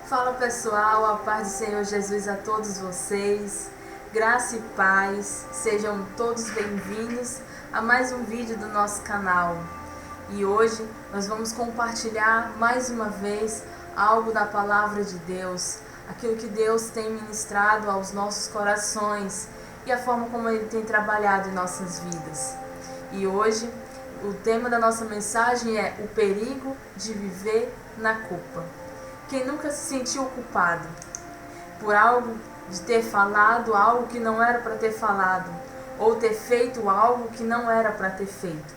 Fala pessoal, a paz do Senhor Jesus a todos vocês, graça e paz, sejam todos bem-vindos a mais um vídeo do nosso canal. E hoje nós vamos compartilhar mais uma vez algo da palavra de Deus, aquilo que Deus tem ministrado aos nossos corações e a forma como Ele tem trabalhado em nossas vidas. E hoje o tema da nossa mensagem é o perigo de viver na culpa. Quem nunca se sentiu culpado por algo, de ter falado algo que não era para ter falado, ou ter feito algo que não era para ter feito?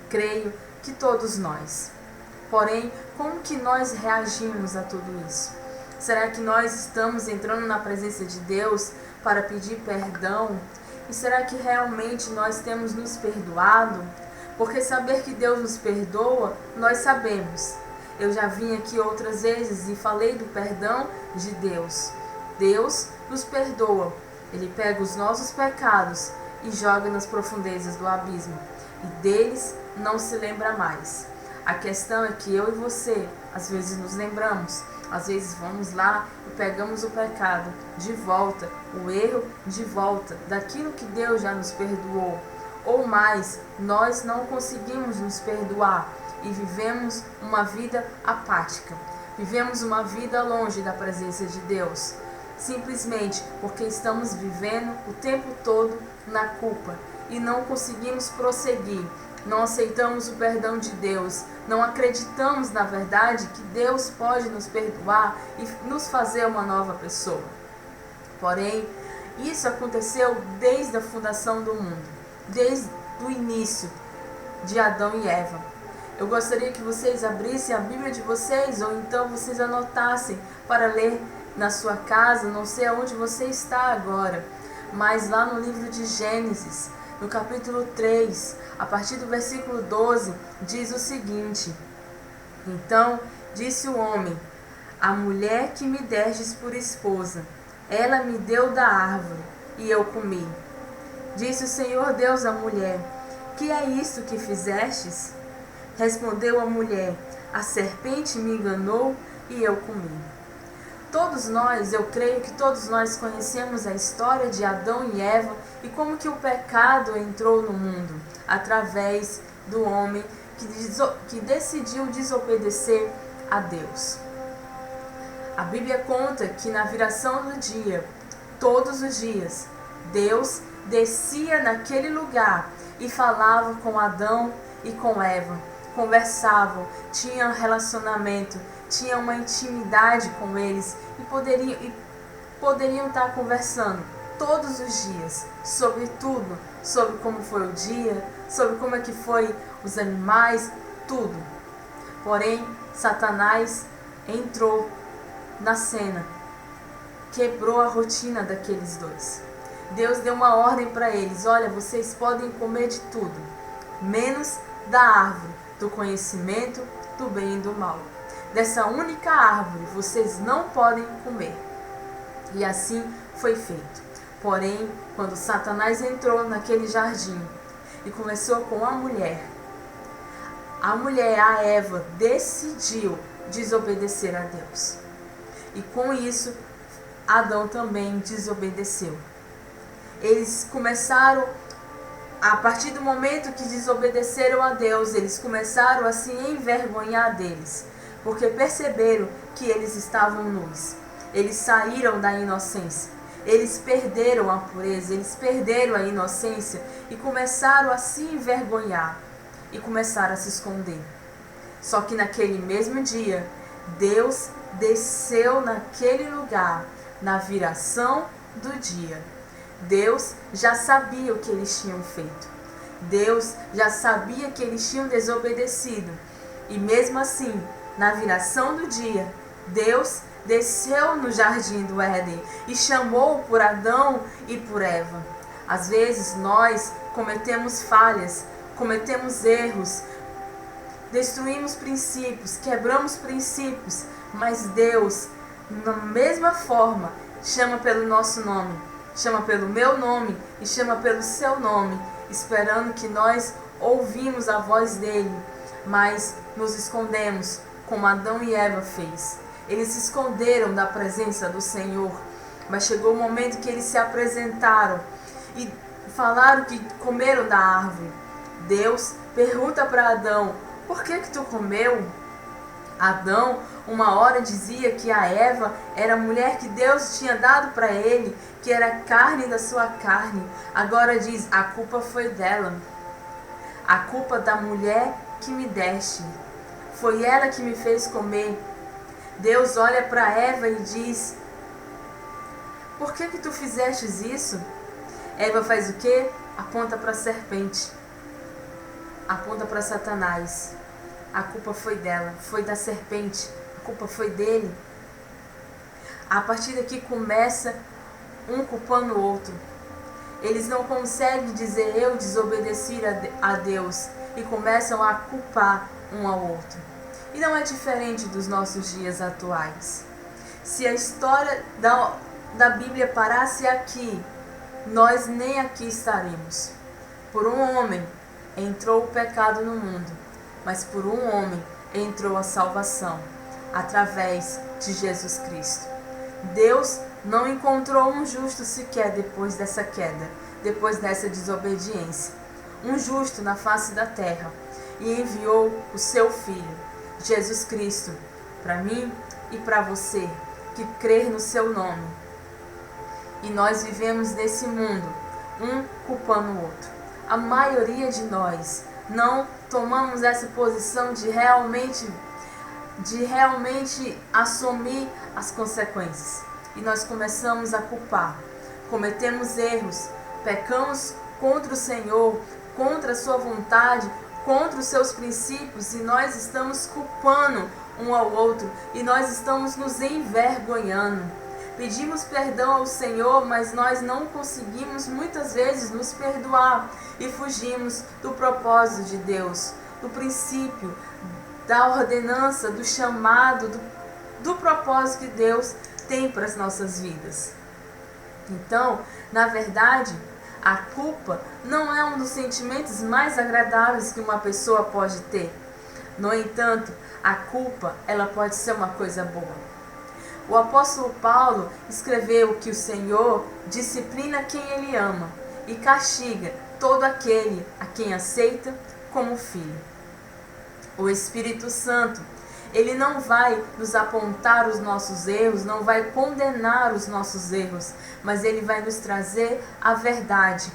Creio que todos nós. Porém, como que nós reagimos a tudo isso? Será que nós estamos entrando na presença de Deus para pedir perdão? E será que realmente nós temos nos perdoado? Porque saber que Deus nos perdoa, nós sabemos. Eu já vim aqui outras vezes e falei do perdão de Deus. Deus nos perdoa. Ele pega os nossos pecados e joga nas profundezas do abismo. E deles não se lembra mais. A questão é que eu e você, às vezes nos lembramos. Às vezes vamos lá e pegamos o pecado de volta, o erro de volta, daquilo que Deus já nos perdoou. Ou mais, nós não conseguimos nos perdoar e vivemos uma vida apática. Vivemos uma vida longe da presença de Deus. Simplesmente porque estamos vivendo o tempo todo na culpa e não conseguimos prosseguir. Não aceitamos o perdão de Deus, não acreditamos na verdade que Deus pode nos perdoar e nos fazer uma nova pessoa. Porém, isso aconteceu desde a fundação do mundo, desde o início de Adão e Eva. Eu gostaria que vocês abrissem a Bíblia de vocês ou então vocês anotassem para ler na sua casa, não sei aonde você está agora, mas lá no livro de Gênesis, no capítulo 3, a partir do versículo 12, diz o seguinte: Então disse o homem: A mulher que me destes por esposa, ela me deu da árvore, e eu comi. Disse o Senhor Deus à mulher: Que é isto que fizestes? Respondeu a mulher: A serpente me enganou, e eu comi. Todos nós, eu creio que todos nós conhecemos a história de Adão e Eva e como que o pecado entrou no mundo através do homem que decidiu desobedecer a Deus. A Bíblia conta que na viração do dia, todos os dias, Deus descia naquele lugar e falava com Adão e com Eva. Conversavam, tinham relacionamento, tinham uma intimidade com eles e poderiam estar conversando todos os dias sobre tudo, sobre como foi o dia, sobre como é que foi os animais, tudo. Porém, Satanás entrou na cena, quebrou a rotina daqueles dois. Deus deu uma ordem para eles: olha, vocês podem comer de tudo, menos da árvore do conhecimento do bem e do mal. Dessa única árvore vocês não podem comer. E assim foi feito. Porém, quando Satanás entrou naquele jardim e começou com a mulher, a Eva, decidiu desobedecer a Deus. E com isso, Adão também desobedeceu. Eles começaram, a partir do momento que desobedeceram a Deus, eles começaram a se envergonhar deles, porque perceberam que eles estavam nus. Eles saíram da inocência, eles perderam a pureza, eles perderam a inocência e começaram a se envergonhar e começaram a se esconder. Só que naquele mesmo dia, Deus desceu naquele lugar, na viração do dia. Deus já sabia o que eles tinham feito. Deus já sabia que eles tinham desobedecido. E mesmo assim, na viração do dia, Deus desceu no jardim do Éden e chamou por Adão e por Eva. Às vezes nós cometemos falhas, cometemos erros, destruímos princípios, quebramos princípios, mas Deus, na mesma forma, chama pelo nosso nome. Chama pelo meu nome e chama pelo seu nome, esperando que nós ouvimos a voz dele, mas nos escondemos, como Adão e Eva fez. Eles se esconderam da presença do Senhor. Mas chegou o momento que eles se apresentaram e falaram que comeram da árvore. Deus pergunta para Adão: por que tu comeu? Adão, uma hora dizia que a Eva era a mulher que Deus tinha dado para ele, que era carne da sua carne. Agora diz: a culpa foi dela. A culpa da mulher que me deste. Foi ela que me fez comer. Deus olha para Eva e diz: por que tu fizestes isso? Eva faz o quê? Aponta para a serpente. Aponta para Satanás. A culpa foi dela, foi da serpente. A culpa foi dele. A partir daqui começa um culpando o outro. Eles não conseguem dizer eu desobedeci a Deus e começam a culpar um ao outro. E não é diferente dos nossos dias atuais. Se a história da Bíblia parasse aqui, nós nem aqui estaremos. Por um homem entrou o pecado no mundo, mas por um homem entrou a salvação, através de Jesus Cristo. Deus não encontrou um justo sequer depois dessa queda, depois dessa desobediência. Um justo na face da terra, e enviou o seu Filho, Jesus Cristo, para mim e para você, que crer no seu nome. E nós vivemos nesse mundo, um culpando o outro. A maioria de nós não tomamos essa posição de realmente assumir as consequências. E nós começamos a culpar. Cometemos erros, pecamos contra o Senhor, contra a sua vontade, contra os seus princípios, e nós estamos culpando um ao outro, e nós estamos nos envergonhando. Pedimos perdão ao Senhor, mas nós não conseguimos muitas vezes nos perdoar e fugimos do propósito de Deus, do princípio, da ordenança, do chamado, do propósito que Deus tem para as nossas vidas. Então, na verdade, a culpa não é um dos sentimentos mais agradáveis que uma pessoa pode ter. No entanto, a culpa, ela pode ser uma coisa boa. O apóstolo Paulo escreveu que o Senhor disciplina quem Ele ama e castiga todo aquele a quem aceita como filho. O Espírito Santo, Ele não vai nos apontar os nossos erros, não vai condenar os nossos erros, mas Ele vai nos trazer a verdade.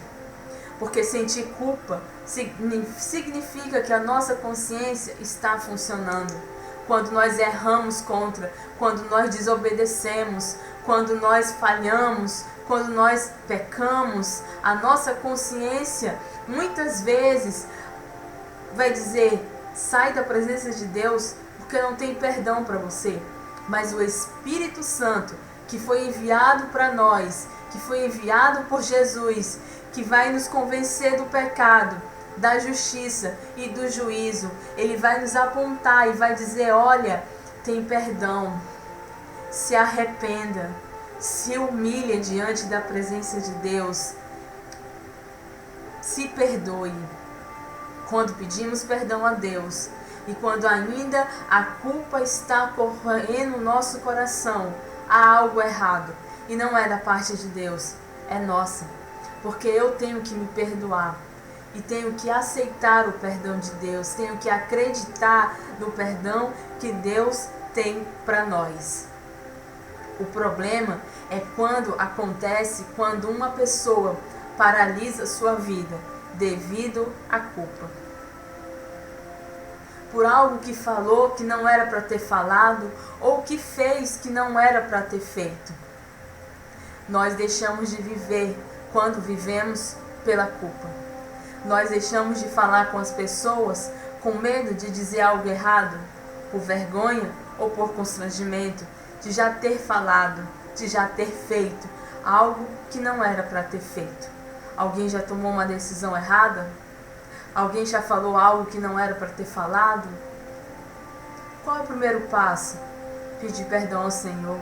Porque sentir culpa significa que a nossa consciência está funcionando. Quando nós erramos quando nós desobedecemos, quando nós falhamos, quando nós pecamos, a nossa consciência muitas vezes vai dizer: sai da presença de Deus, porque não tem perdão para você. Mas o Espírito Santo, que foi enviado para nós, que foi enviado por Jesus, que vai nos convencer do pecado, da justiça e do juízo, Ele vai nos apontar e vai dizer: olha, tem perdão, se arrependa, se humilha diante da presença de Deus, se perdoe. Quando pedimos perdão a Deus e quando ainda a culpa está correndo no nosso coração, há algo errado, e não é da parte de Deus, é nossa, porque eu tenho que me perdoar. E tenho que aceitar o perdão de Deus, tenho que acreditar no perdão que Deus tem para nós. O problema é quando uma pessoa paralisa sua vida devido à culpa. Por algo que falou que não era para ter falado, ou que fez que não era para ter feito. Nós deixamos de viver quando vivemos pela culpa. Nós deixamos de falar com as pessoas com medo de dizer algo errado, por vergonha ou por constrangimento, de já ter falado, de já ter feito algo que não era para ter feito. Alguém já tomou uma decisão errada? Alguém já falou algo que não era para ter falado? Qual é o primeiro passo? Pedir perdão ao Senhor,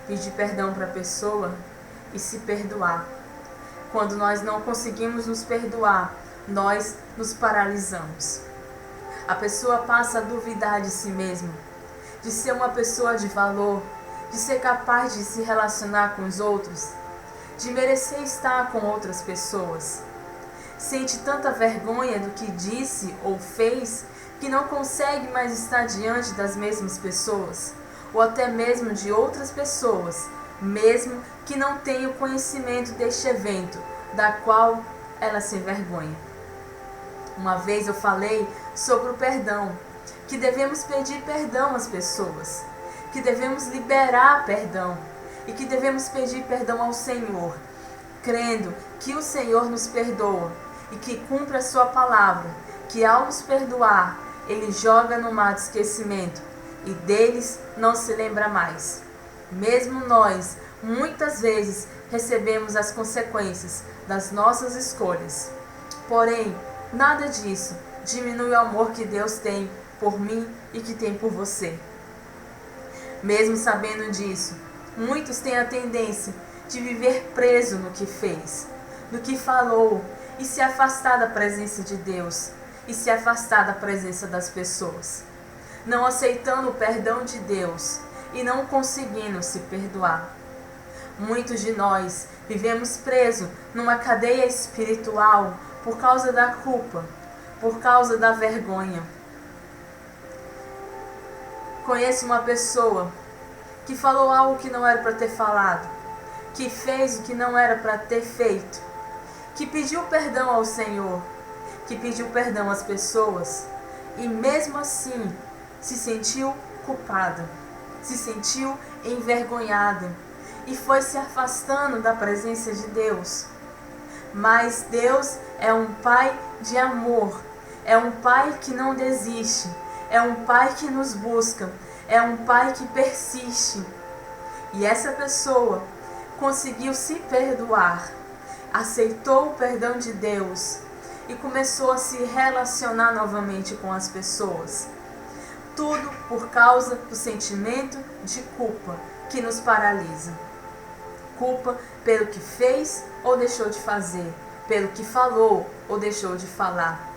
pedir perdão para a pessoa e se perdoar. Quando nós não conseguimos nos perdoar, nós nos paralisamos. A pessoa passa a duvidar de si mesma, de ser uma pessoa de valor, de ser capaz de se relacionar com os outros, de merecer estar com outras pessoas. Sente tanta vergonha do que disse ou fez que não consegue mais estar diante das mesmas pessoas, ou até mesmo de outras pessoas, mesmo que não tenham conhecimento deste evento, da qual ela se envergonha. Uma vez eu falei sobre o perdão, que devemos pedir perdão às pessoas, que devemos liberar perdão e que devemos pedir perdão ao Senhor, crendo que o Senhor nos perdoa e que cumpre a sua palavra, que ao nos perdoar, Ele joga no mar de esquecimento e deles não se lembra mais. Mesmo nós, muitas vezes, recebemos as consequências das nossas escolhas. Porém, nada disso diminui o amor que Deus tem por mim e que tem por você. Mesmo sabendo disso, muitos têm a tendência de viver preso no que fez, no que falou, e se afastar da presença de Deus, e se afastar da presença das pessoas, não aceitando o perdão de Deus e não conseguindo se perdoar. Muitos de nós vivemos presos numa cadeia espiritual por causa da culpa, por causa da vergonha. Conheço uma pessoa que falou algo que não era para ter falado, que fez o que não era para ter feito, que pediu perdão ao Senhor, que pediu perdão às pessoas e mesmo assim se sentiu culpada, se sentiu envergonhada e foi se afastando da presença de Deus. Mas Deus é um Pai de amor, é um Pai que não desiste, é um Pai que nos busca, é um Pai que persiste. E essa pessoa conseguiu se perdoar, aceitou o perdão de Deus e começou a se relacionar novamente com as pessoas. Tudo por causa do sentimento de culpa que nos paralisa. Culpa pelo que fez ou deixou de fazer, pelo que falou ou deixou de falar.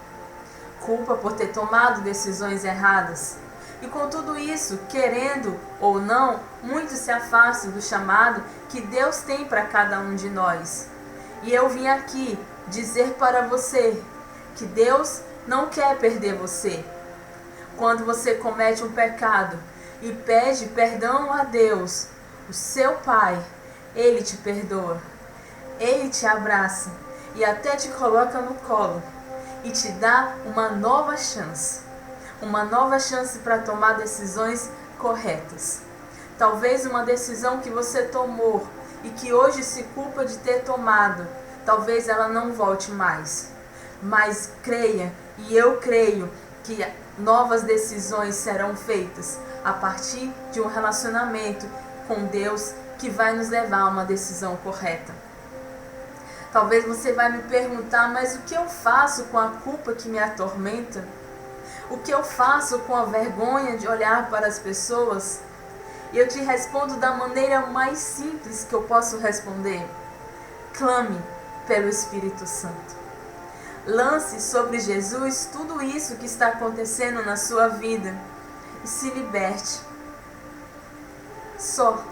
Culpa por ter tomado decisões erradas. E com tudo isso, querendo ou não, muitos se afastam do chamado que Deus tem para cada um de nós. E eu vim aqui dizer para você que Deus não quer perder você. Quando você comete um pecado e pede perdão a Deus, o seu Pai, Ele te perdoa, Ele te abraça e até te coloca no colo e te dá uma nova chance para tomar decisões corretas. Talvez uma decisão que você tomou e que hoje se culpa de ter tomado, talvez ela não volte mais. Mas creia, e eu creio, que novas decisões serão feitas a partir de um relacionamento com Deus que vai nos levar a uma decisão correta. Talvez você vai me perguntar, mas o que eu faço com a culpa que me atormenta? O que eu faço com a vergonha de olhar para as pessoas? E eu te respondo da maneira mais simples que eu posso responder. Clame pelo Espírito Santo. Lance sobre Jesus tudo isso que está acontecendo na sua vida e se liberte. Só.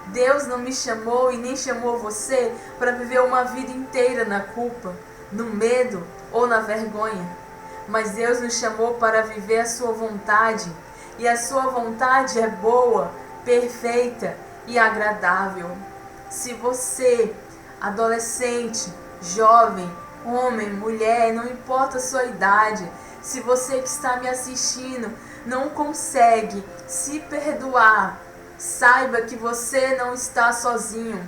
Deus não me chamou e nem chamou você para viver uma vida inteira na culpa, no medo ou na vergonha. Mas Deus nos chamou para viver a sua vontade. E a sua vontade é boa, perfeita e agradável. Se você, adolescente, jovem, homem, mulher, não importa a sua idade, se você que está me assistindo não consegue se perdoar, saiba que você não está sozinho.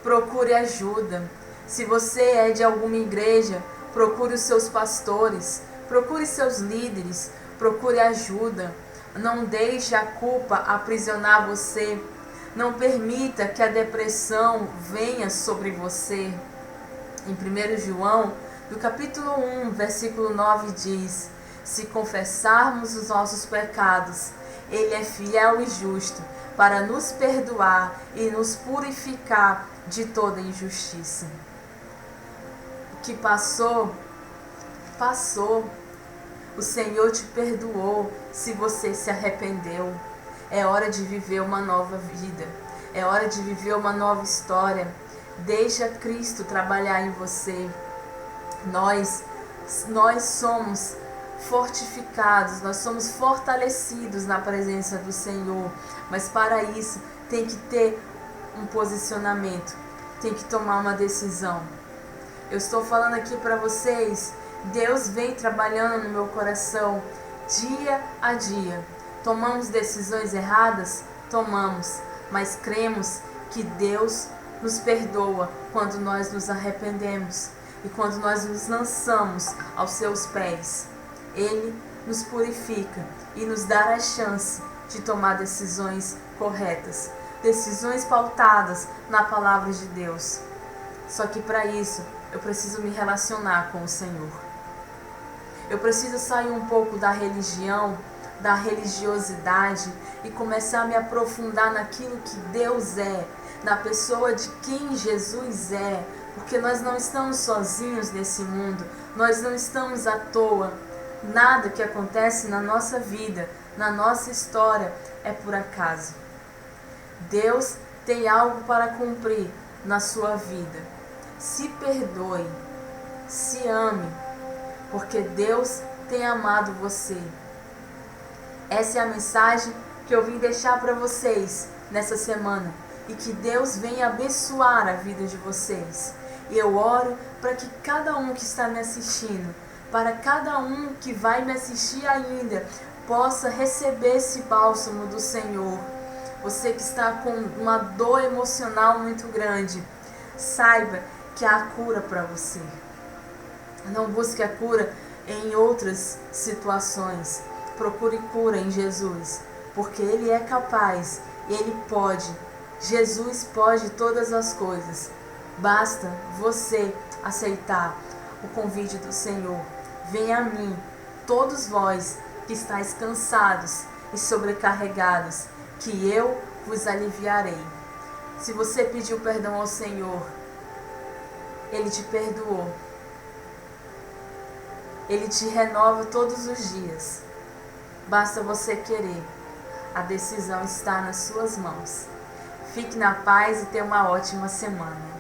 Procure ajuda. Se você é de alguma igreja, procure os seus pastores, procure seus líderes, procure ajuda. Não deixe a culpa aprisionar você. Não permita que a depressão venha sobre você. Em 1 João, no capítulo 1, versículo 9 diz: se confessarmos os nossos pecados, Ele é fiel e justo para nos perdoar e nos purificar de toda injustiça. O que passou, passou. O Senhor te perdoou se você se arrependeu. É hora de viver uma nova vida. É hora de viver uma nova história. Deixa Cristo trabalhar em você. Nós somos fortificados, nós somos fortalecidos na presença do Senhor. Mas para isso tem que ter um posicionamento, tem que tomar uma decisão. Eu estou falando aqui para vocês, Deus vem trabalhando no meu coração dia a dia. Tomamos decisões erradas? Tomamos, mas cremos que Deus nos perdoa quando nós nos arrependemos e quando nós nos lançamos aos seus pés. Ele nos purifica e nos dá a chance de tomar decisões corretas, decisões pautadas na palavra de Deus. Só que para isso eu preciso me relacionar com o Senhor. Eu preciso sair um pouco da religião, da religiosidade e começar a me aprofundar naquilo que Deus é, na pessoa de quem Jesus é, porque nós não estamos sozinhos nesse mundo, nós não estamos à toa. Nada que acontece na nossa vida, na nossa história, é por acaso. Deus tem algo para cumprir na sua vida. Se perdoe, se ame, porque Deus tem amado você. Essa é a mensagem que eu vim deixar para vocês nessa semana. E que Deus venha abençoar a vida de vocês. E eu oro para que cada um que está me assistindo, para cada um que vai me assistir ainda, possa receber esse bálsamo do Senhor. Você que está com uma dor emocional muito grande, saiba que há cura para você. Não busque a cura em outras situações. Procure cura em Jesus, porque Ele é capaz, Ele pode. Jesus pode todas as coisas. Basta você aceitar o convite do Senhor. Venha a mim, todos vós que estáis cansados e sobrecarregados, que eu vos aliviarei. Se você pediu perdão ao Senhor, Ele te perdoou. Ele te renova todos os dias. Basta você querer. A decisão está nas suas mãos. Fique na paz e tenha uma ótima semana.